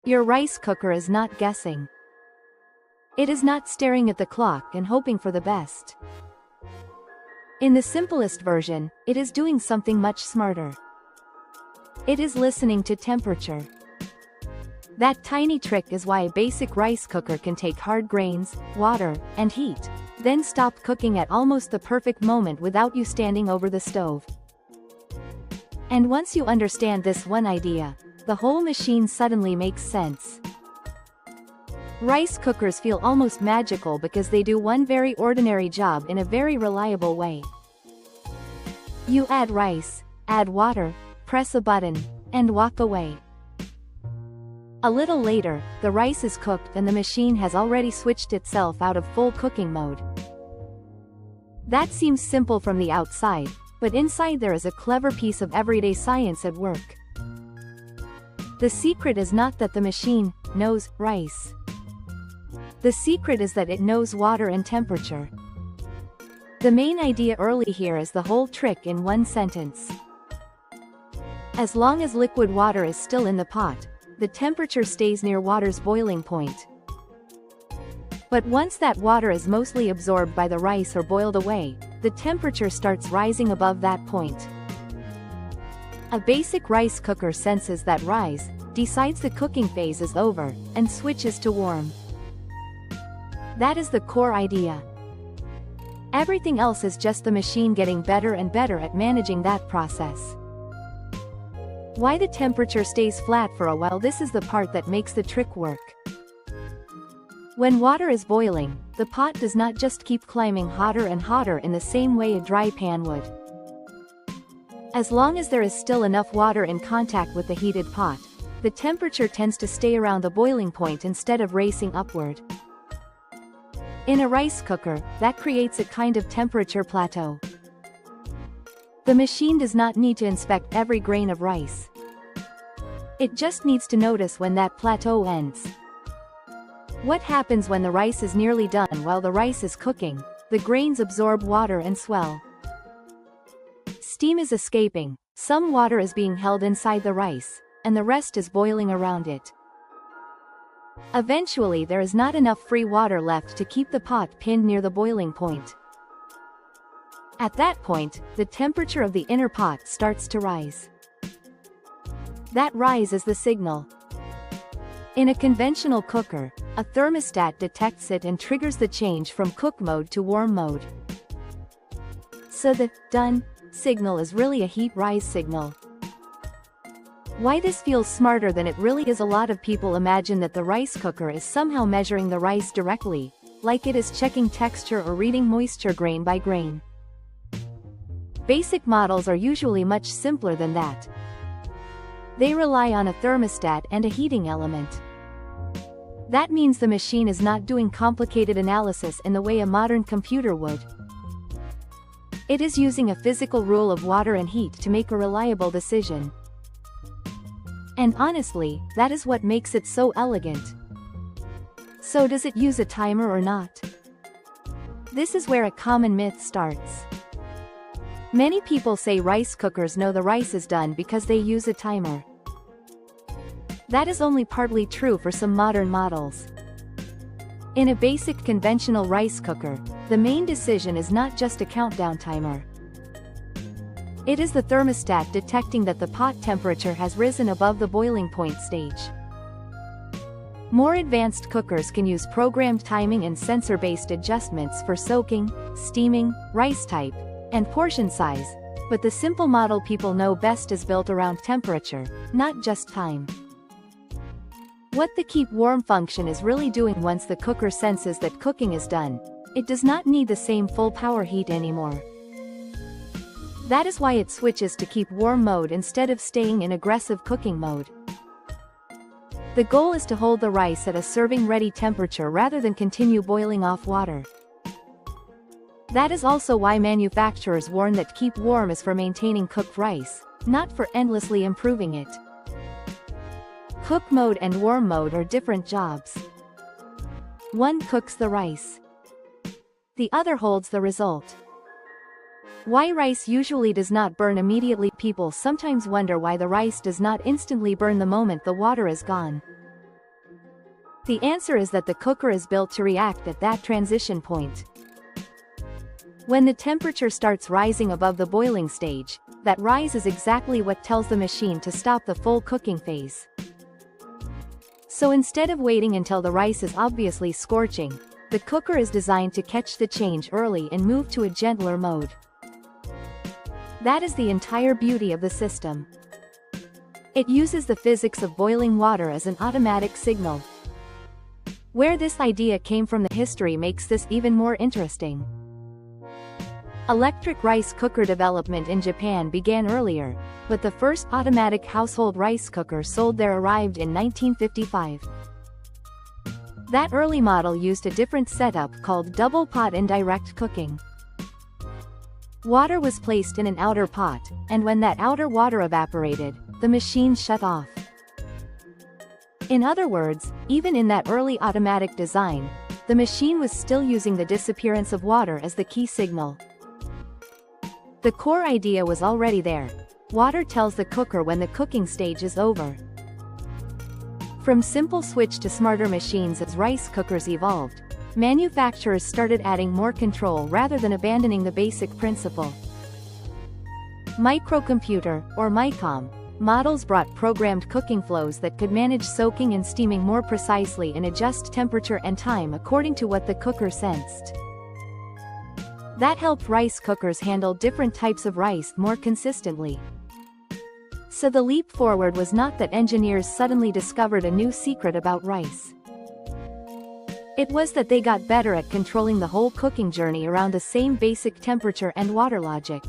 Your rice cooker is not guessing. It is not staring at the clock and hoping for the best. In the simplest version, it is doing something much smarter. It is listening to temperature. That tiny trick is why a basic rice cooker can take hard grains, water, and heat, then stop cooking at almost the perfect moment without you standing over the stove. And once you understand this one idea, the whole machine suddenly makes sense. Rice cookers feel almost magical because they do one very ordinary job in a very reliable way. You add rice, add water, press a button, and walk away. A little later, the rice is cooked and the machine has already switched itself out of full cooking mode. That seems simple from the outside, but inside there is a clever piece of everyday science at work. The secret is not that the machine knows rice. The secret is that it knows water and temperature. The main idea early here is the whole trick in one sentence. As long as liquid water is still in the pot, the temperature stays near water's boiling point. But once that water is mostly absorbed by the rice or boiled away, the temperature starts rising above that point. A basic rice cooker senses that rise, decides the cooking phase is over, and switches to warm. That is the core idea. Everything else is just the machine getting better and better at managing that process. Why the temperature stays flat for a while? This is the part that makes the trick work. When water is boiling, the pot does not just keep climbing hotter and hotter in the same way a dry pan would. As long as there is still enough water in contact with the heated pot, the temperature tends to stay around the boiling point instead of racing upward. In a rice cooker, that creates a kind of temperature plateau. The machine does not need to inspect every grain of rice. It just needs to notice when that plateau ends. What happens when the rice is nearly done? While the rice is cooking, the grains absorb water and swell. Steam is escaping, some water is being held inside the rice, and the rest is boiling around it. Eventually there is not enough free water left to keep the pot pinned near the boiling point. At that point, the temperature of the inner pot starts to rise. That rise is the signal. In a conventional cooker, a thermostat detects it and triggers the change from cook mode to warm mode. So the done signal is really a heat rise signal. Why this feels smarter than it really is? A lot of people imagine that the rice cooker is somehow measuring the rice directly, like it is checking texture or reading moisture grain by grain. Basic models are usually much simpler than that. They rely on a thermostat and a heating element. That means the machine is not doing complicated analysis in the way a modern computer would. It is using a physical rule of water and heat to make a reliable decision. And honestly, that is what makes it so elegant. So does it use a timer or not? This is where a common myth starts. Many people say rice cookers know the rice is done because they use a timer. That is only partly true for some modern models. In a basic conventional rice cooker, the main decision is not just a countdown timer. It is the thermostat detecting that the pot temperature has risen above the boiling point stage. More advanced cookers can use programmed timing and sensor-based adjustments for soaking, steaming, rice type, and portion size, but the simple model people know best is built around temperature, not just time. What the keep warm function is really doing once the cooker senses that cooking is done, it does not need the same full power heat anymore. That is why it switches to keep warm mode instead of staying in aggressive cooking mode. The goal is to hold the rice at a serving ready temperature rather than continue boiling off water. That is also why manufacturers warn that keep warm is for maintaining cooked rice, not for endlessly improving it. Cook mode and warm mode are different jobs. One cooks the rice. The other holds the result. Why rice usually does not burn immediately? People sometimes wonder why the rice does not instantly burn the moment the water is gone. The answer is that the cooker is built to react at that transition point. When the temperature starts rising above the boiling stage, that rise is exactly what tells the machine to stop the full cooking phase. So instead of waiting until the rice is obviously scorching, the cooker is designed to catch the change early and move to a gentler mode. That is the entire beauty of the system. It uses the physics of boiling water as an automatic signal. Where this idea came from, the history makes this even more interesting. Electric rice cooker development in Japan began earlier, but the first automatic household rice cooker sold there arrived in 1955. That early model used a different setup called double pot indirect cooking. Water was placed in an outer pot, and when that outer water evaporated, the machine shut off. In other words, even in that early automatic design, the machine was still using the disappearance of water as the key signal. The core idea was already there. Water tells the cooker when the cooking stage is over. From simple switch to smarter machines as rice cookers evolved, manufacturers started adding more control rather than abandoning the basic principle. Microcomputer, or MICOM, models brought programmed cooking flows that could manage soaking and steaming more precisely and adjust temperature and time according to what the cooker sensed. That helped rice cookers handle different types of rice more consistently. So the leap forward was not that engineers suddenly discovered a new secret about rice. It was that they got better at controlling the whole cooking journey around the same basic temperature and water logic.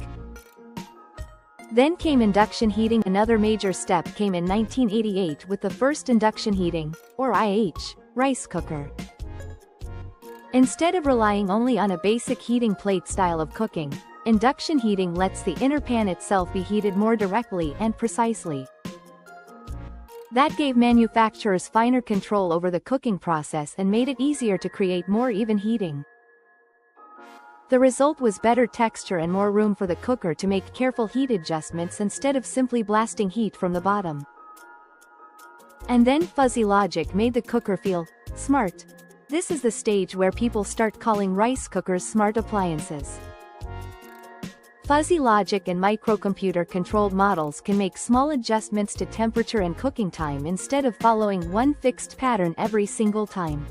Then came induction heating. Another major step came in 1988 with the first induction heating, or IH, rice cooker. Instead of relying only on a basic heating plate style of cooking, induction heating lets the inner pan itself be heated more directly and precisely. That gave manufacturers finer control over the cooking process and made it easier to create more even heating. The result was better texture and more room for the cooker to make careful heat adjustments instead of simply blasting heat from the bottom. And then fuzzy logic made the cooker feel smart. This is the stage where people start calling rice cookers smart appliances. Fuzzy logic and microcomputer-controlled models can make small adjustments to temperature and cooking time instead of following one fixed pattern every single time.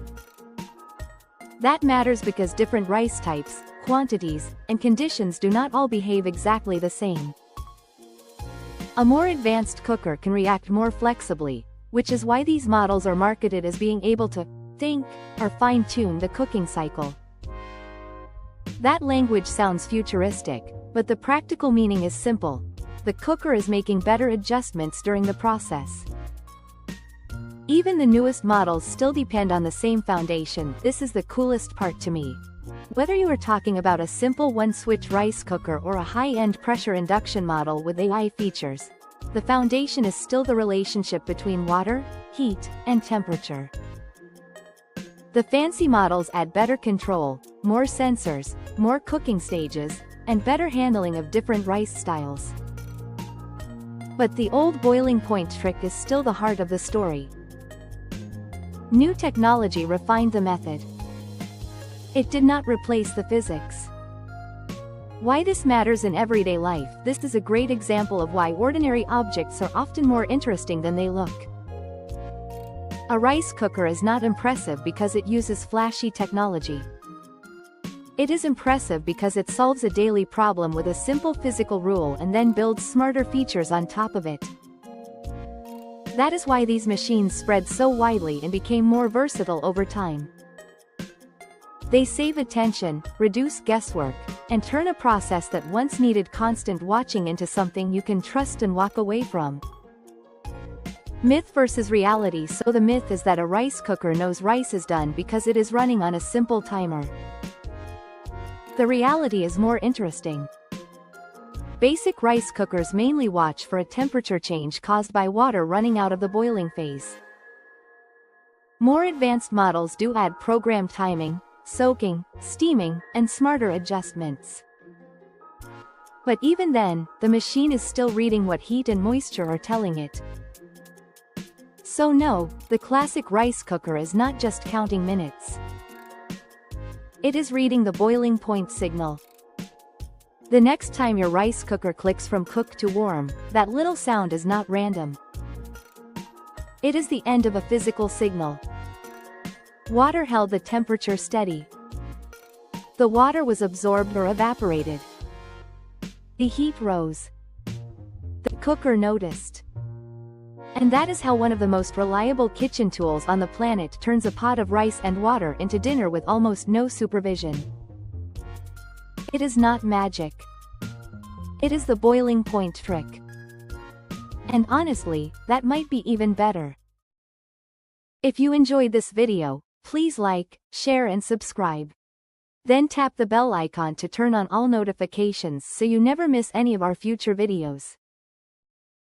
That matters because different rice types, quantities, and conditions do not all behave exactly the same. A more advanced cooker can react more flexibly, which is why these models are marketed as being able to think, or fine-tune the cooking cycle. That language sounds futuristic, but the practical meaning is simple. The cooker is making better adjustments during the process. Even the newest models still depend on the same foundation. This is the coolest part to me. Whether you are talking about a simple one-switch rice cooker or a high-end pressure induction model with AI features, the foundation is still the relationship between water, heat, and temperature. The fancy models add better control, more sensors, more cooking stages, and better handling of different rice styles. But the old boiling point trick is still the heart of the story. New technology refined the method. It did not replace the physics. Why this matters in everyday life. This is a great example of why ordinary objects are often more interesting than they look. A rice cooker is not impressive because it uses flashy technology. It is impressive because it solves a daily problem with a simple physical rule and then builds smarter features on top of it. That is why these machines spread so widely and became more versatile over time. They save attention, reduce guesswork, and turn a process that once needed constant watching into something you can trust and walk away from. Myth versus reality. So the myth is that a rice cooker knows rice is done because it is running on a simple timer. The reality is more interesting. Basic rice cookers mainly watch for a temperature change caused by water running out of the boiling phase. More advanced models do add programmed timing, soaking, steaming, and smarter adjustments. But even then, the machine is still reading what heat and moisture are telling it. So no, the classic rice cooker is not just counting minutes. It is reading the boiling point signal. The next time your rice cooker clicks from cook to warm, that little sound is not random. It is the end of a physical signal. Water held the temperature steady. The water was absorbed or evaporated. The heat rose. The cooker noticed. And that is how one of the most reliable kitchen tools on the planet turns a pot of rice and water into dinner with almost no supervision. It is not magic. It is the boiling point trick. And honestly, that might be even better. If you enjoyed this video, please like, share and subscribe. Then tap the bell icon to turn on all notifications so you never miss any of our future videos.